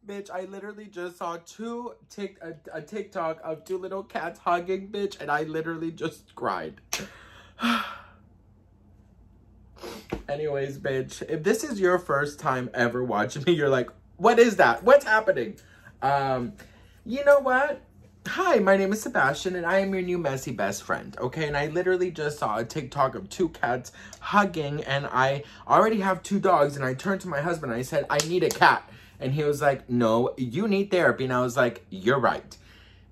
Bitch, I literally just saw a TikTok of two little cats hugging, bitch, and I literally just cried. Anyways, bitch, if this is your first time ever watching me, you're like, what is that? What's happening? You know what? Hi, my name is Sebastian, and I am your new messy best friend, okay? And I literally just saw a TikTok of two cats hugging, and I already have two dogs, and I turned to my husband, and I said, I need a cat. And he was like, no, you need therapy. And I was like, you're right.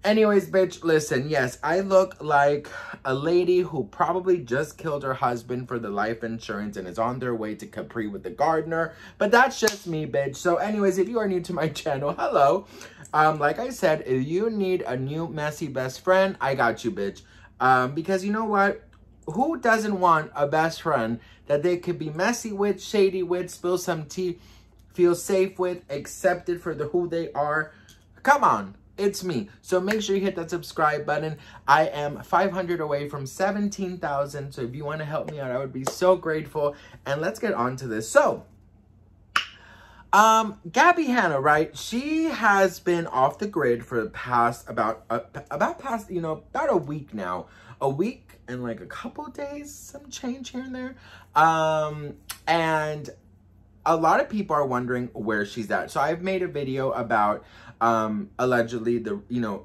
Anyways, bitch, listen, yes, I look like a lady who probably just killed her husband for the life insurance and is on their way to Capri with the gardener. But that's just me, bitch. So anyways, if you are new to my channel, hello. Like I said, if you need a new messy best friend, I got you, bitch. Because you know what? Who doesn't want a best friend that they could be messy with, shady with, spill some tea, feel safe with, accepted for who they are? Come on. It's me. So make sure you hit that subscribe button. I am 500 away from 17,000. So if you want to help me out, I would be so grateful. And let's get on to this. So, Gabbie Hanna, right? She has been off the grid for the past about a week now. A week and like a couple days, some change here and there. And a lot of people are wondering where she's at. So I've made a video about allegedly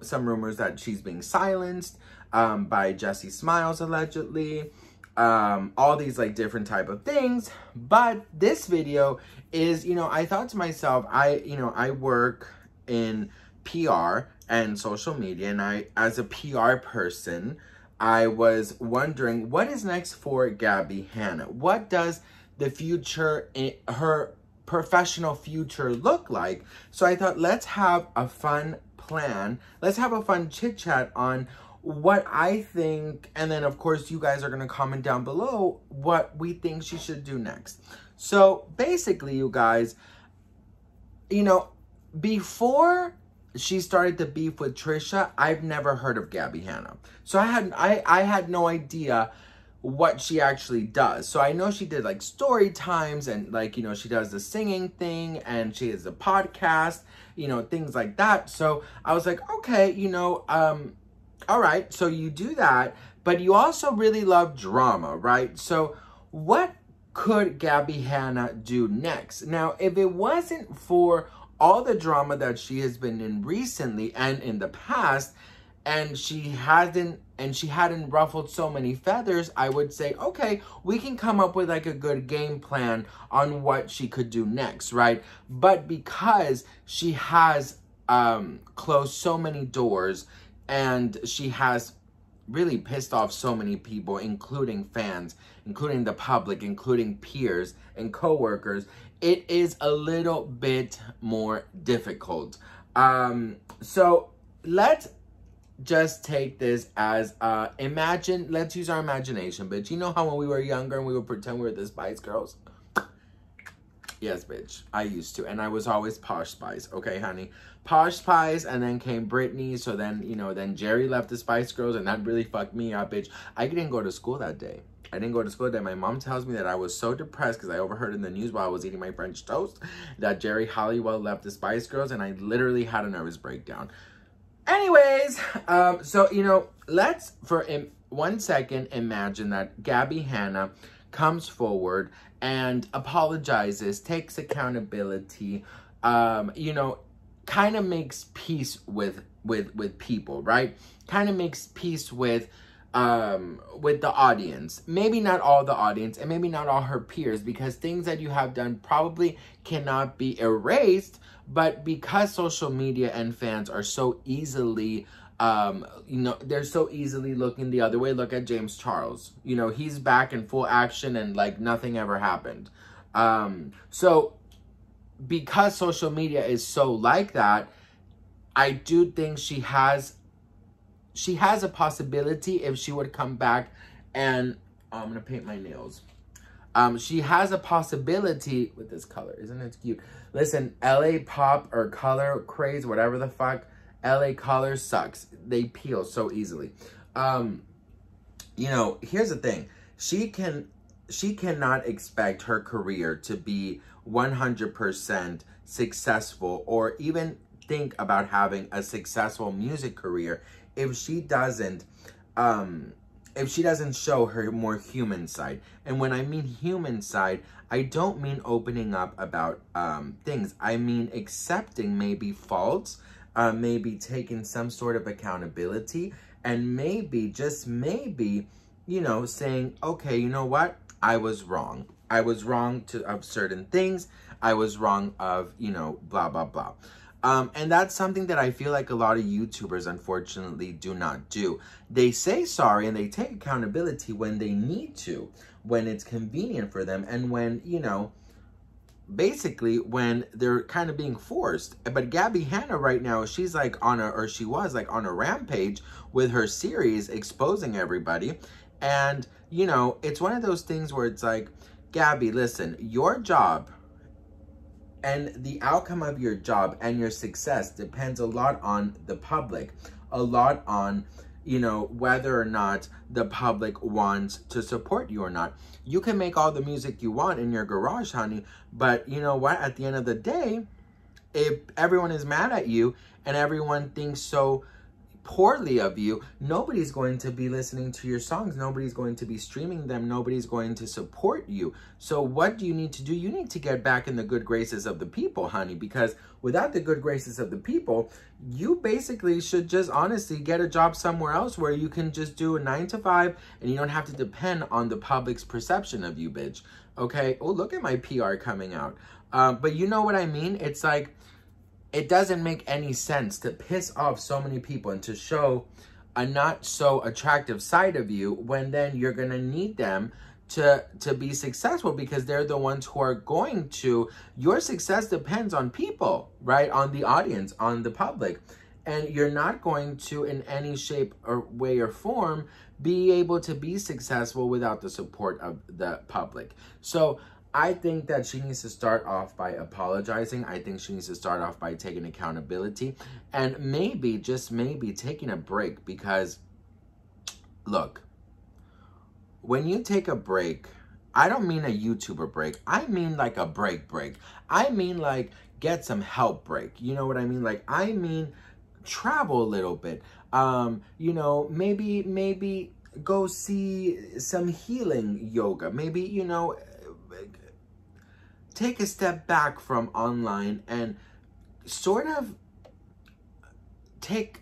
some rumors that she's being silenced by Jesse Smiles, allegedly. All these like different type of things. But this video is, I thought to myself, I work in PR and social media, and as a PR person, I was wondering what is next for Gabbie Hanna. What does the future, her professional future look like? So I thought, let's have a fun plan. Let's have a fun chit chat on what I think. And then of course you guys are going to comment down below what we think she should do next. So basically, you guys, before she started the beef with Trisha, I've never heard of Gabbie Hanna. So I had no idea what she actually does. So I know she did like story times and like, she does the singing thing and she has a podcast, things like that. So I was like, okay, all right, so you do that, but you also really love drama, right? So what could Gabbie Hanna do next? Now, if it wasn't for all the drama that she has been in recently and in the past, and she hadn't ruffled so many feathers, I would say, okay, we can come up with like a good game plan on what she could do next, right? But because she has closed so many doors and she has really pissed off so many people, including fans, including the public, including peers and coworkers, it is a little bit more difficult. So let's just take this as, let's use our imagination, bitch. You know how when we were younger and we would pretend we were the Spice Girls? Yes, bitch. I used to. And I was always Posh Spice. Okay, honey? Posh Spice, and then came Britney. So then, then Jerry left the Spice Girls, and that really fucked me up, bitch. I didn't go to school that day. My mom tells me that I was so depressed because I overheard in the news while I was eating my French toast that Jerry Halliwell left the Spice Girls, and I literally had a nervous breakdown. Anyways, so, let's for 1 second imagine that Gabbie Hanna comes forward and apologizes, takes accountability, kind of makes peace with people, right? Kind of makes peace with the audience. Maybe not all the audience and maybe not all her peers, because things that you have done probably cannot be erased, but because social media and fans are so easily they're so easily looking the other way. Look at James Charles. He's back in full action and like nothing ever happened. So because social media is so like that, I do think she has a possibility if she would come back and I'm going to paint my nails. She has a possibility with this color. Isn't it cute? Listen, LA pop or color craze, whatever the fuck, LA color sucks. They peel so easily. Here's the thing. She cannot expect her career to be 100% successful or even think about having a successful music career if she doesn't show her more human side. And when I mean human side, I don't mean opening up about things. I mean accepting maybe faults, maybe taking some sort of accountability, and maybe, just maybe, you know, saying, okay, you know what? I was wrong. I was wrong of certain things. I was wrong of, you know, blah, blah, blah. And that's something that I feel like a lot of YouTubers, unfortunately, do not do. They say sorry and they take accountability when they need to, when it's convenient for them, and when, you know, basically when they're kind of being forced. But Gabbie Hanna right now, she's like on a, or she was like on a rampage with her series exposing everybody. And, you know, it's one of those things where it's like, Gabbie, listen, your job and the outcome of your job and your success depends a lot on the public, a lot on, you know, whether or not the public wants to support you or not. You can make all the music you want in your garage, honey, but you know what? At the end of the day, if everyone is mad at you and everyone thinks so poorly of you, nobody's going to be listening to your songs. Nobody's going to be streaming them. Nobody's going to support you. So what do you need to do? You need to get back in the good graces of the people, honey, because without the good graces of the people, you basically should just honestly get a job somewhere else where you can just do a 9 to 5 and you don't have to depend on the public's perception of you, bitch. Okay? Oh, look at my PR coming out. But you know what I mean? It's like, it doesn't make any sense to piss off so many people and to show a not so attractive side of you when then you're going to need them to be successful, because they're the ones who are going to, your success depends on people, right? On the audience, on the public. And you're not going to, in any shape or way or form, be able to be successful without the support of the public. So I think that she needs to start off by apologizing. I think she needs to start off by taking accountability and maybe, just maybe, taking a break, because, look, when you take a break, I don't mean a YouTuber break. I mean like a break. I mean like get some help break. You know what I mean? Like, I mean travel a little bit. You know, maybe go see some healing yoga. Maybe, you know, take a step back from online and sort of take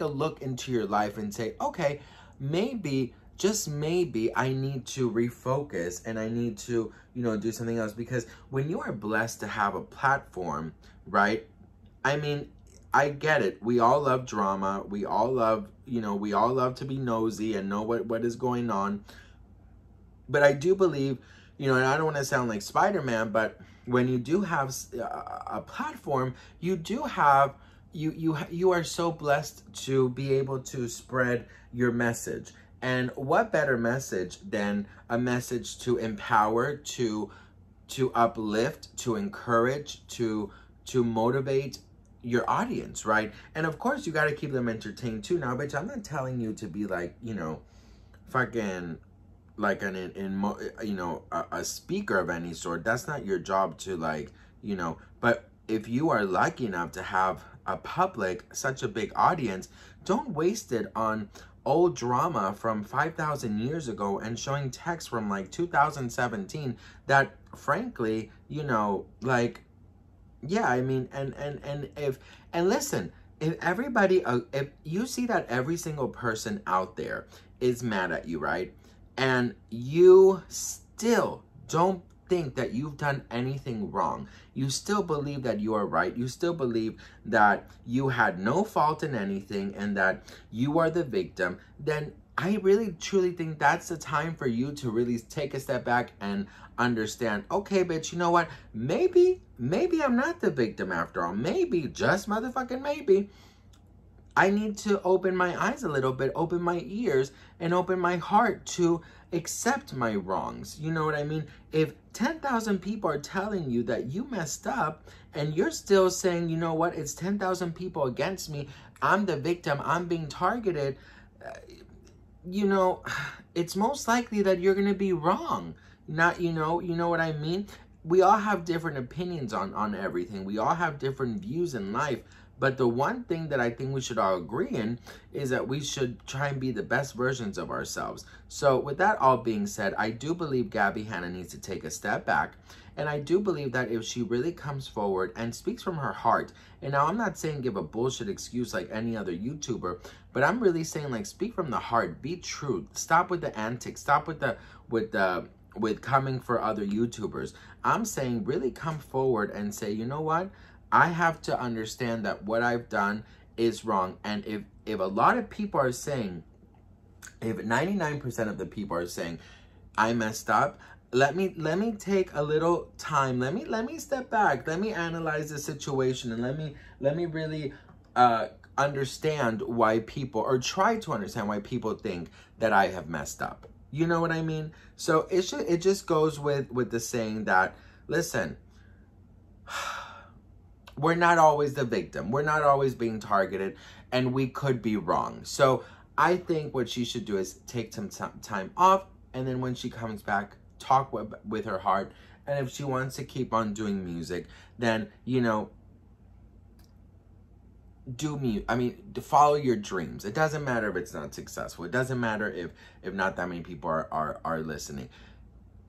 a look into your life and say, okay, maybe, just maybe, I need to refocus and I need to, you know, do something else. Because when you are blessed to have a platform, right? I mean, I get it. We all love drama. We all love, you know, we all love to be nosy and know what is going on. But I do believe, you know, and I don't want to sound like Spider-Man, but when you do have a platform, you do have, you are so blessed to be able to spread your message. And what better message than a message to empower, to uplift, to encourage, to motivate your audience, right? And of course, you got to keep them entertained too. Now, bitch, I'm not telling you to be like, you know, fucking like a speaker of any sort. That's not your job to, like, you know. But if you are lucky enough to have a public, such a big audience, don't waste it on old drama from 5,000 years ago and showing text from like 2017 that, frankly, you know, like, yeah, I mean, and listen, if everybody, if you see that every single person out there is mad at you, right? And you still don't think that you've done anything wrong. You still believe that you are right. You still believe that you had no fault in anything and that you are the victim. Then I really, truly think that's the time for you to really take a step back and understand, okay, bitch, you know what? Maybe I'm not the victim after all. Maybe, just motherfucking maybe, I need to open my eyes a little bit, open my ears, and open my heart to accept my wrongs. You know what I mean? If 10,000 people are telling you that you messed up and you're still saying, you know what, it's 10,000 people against me, I'm the victim, I'm being targeted, you know, it's most likely that you're going to be wrong. Not, you know what I mean? we all have different opinions on everything. We all have different views in life. But the one thing that I think we should all agree in is that we should try and be the best versions of ourselves. So with that all being said, I do believe Gabbie Hanna needs to take a step back. And I do believe that if she really comes forward and speaks from her heart, and now I'm not saying give a bullshit excuse like any other YouTuber, but I'm really saying like speak from the heart, be true, stop with the antics, stop with coming for other YouTubers. I'm saying really come forward and say, you know what? I have to understand that what I've done is wrong. And if a lot of people are saying, if 99% of the people are saying I messed up, let me take a little time. Let me step back. Let me analyze the situation, and let me really understand why people, or try to understand why people think that I have messed up. You know what I mean? So it just goes with the saying that, listen, we're not always the victim. We're not always being targeted, and we could be wrong. So I think what she should do is take some time off, and then when she comes back, talk with her heart. And if she wants to keep on doing music, then, you know, follow your dreams. It doesn't matter if it's not successful. It doesn't matter if not that many people are listening.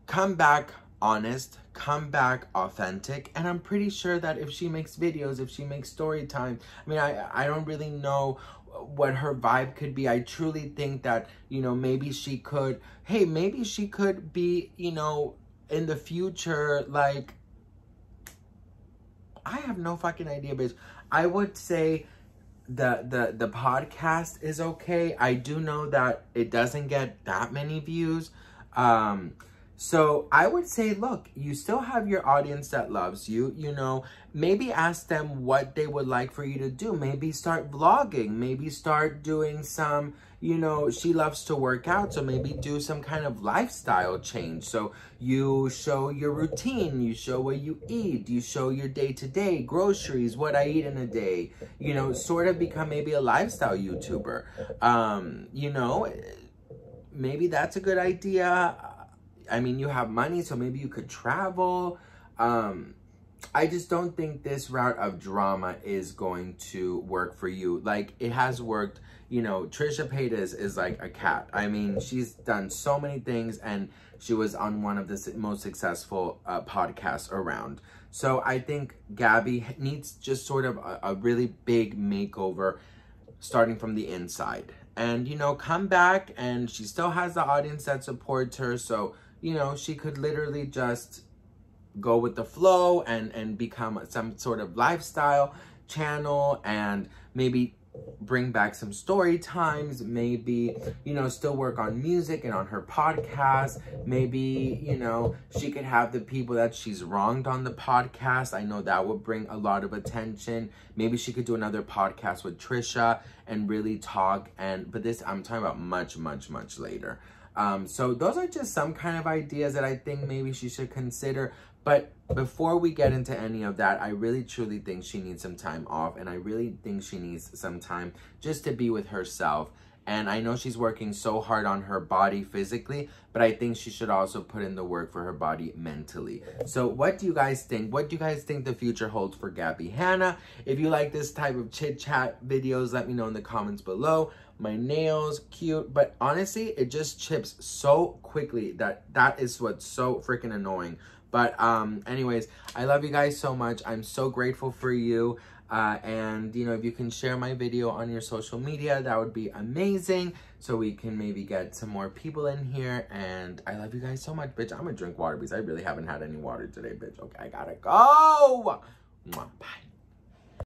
Come back honest, come back authentic, and I'm pretty sure that if she makes videos, if she makes story time, I mean, I don't really know what her vibe could be. I truly think that, you know, maybe she could be, you know, in the future, like, I have no fucking idea, bitch. I would say the podcast is okay. I do know that it doesn't get that many views. So I would say, look, you still have your audience that loves you, you know, maybe ask them what they would like for you to do. Maybe start vlogging, maybe start doing some, you know, she loves to work out, so maybe do some kind of lifestyle change. So you show your routine, you show what you eat, you show your day-to-day groceries, what I eat in a day, you know, sort of become maybe a lifestyle YouTuber. You know, maybe that's a good idea. I mean, you have money, so maybe you could travel. I just don't think this route of drama is going to work for you. Like, it has worked, you know, Trisha Paytas is like a cat. I mean, she's done so many things, and she was on one of the most successful podcasts around. So I think Gabbie needs just sort of a really big makeover, starting from the inside. And, you know, come back, and she still has the audience that supports her, so, you know, she could literally just go with the flow and become some sort of lifestyle channel, and maybe bring back some story times, maybe, you know, still work on music and on her podcast. Maybe, you know, she could have the people that she's wronged on the podcast. I know that would bring a lot of attention. Maybe she could do another podcast with Trisha and really talk, but this, I'm talking about much, much, much later. So those are just some kind of ideas that I think maybe she should consider. But before we get into any of that, I really truly think she needs some time off, and I really think she needs some time just to be with herself. And I know she's working so hard on her body physically, but I think she should also put in the work for her body mentally. So what do you guys think? What do you guys think the future holds for Gabbie Hanna? If you like this type of chit-chat videos, let me know in the comments below. My nails, cute, but honestly, it just chips so quickly that is what's so freaking annoying. But anyways, I love you guys so much. I'm so grateful for you. And, you know, if you can share my video on your social media, that would be amazing. So we can maybe get some more people in here. And I love you guys so much, bitch. I'm gonna drink water because I really haven't had any water today, bitch. Okay, I gotta go. Mwah, bye.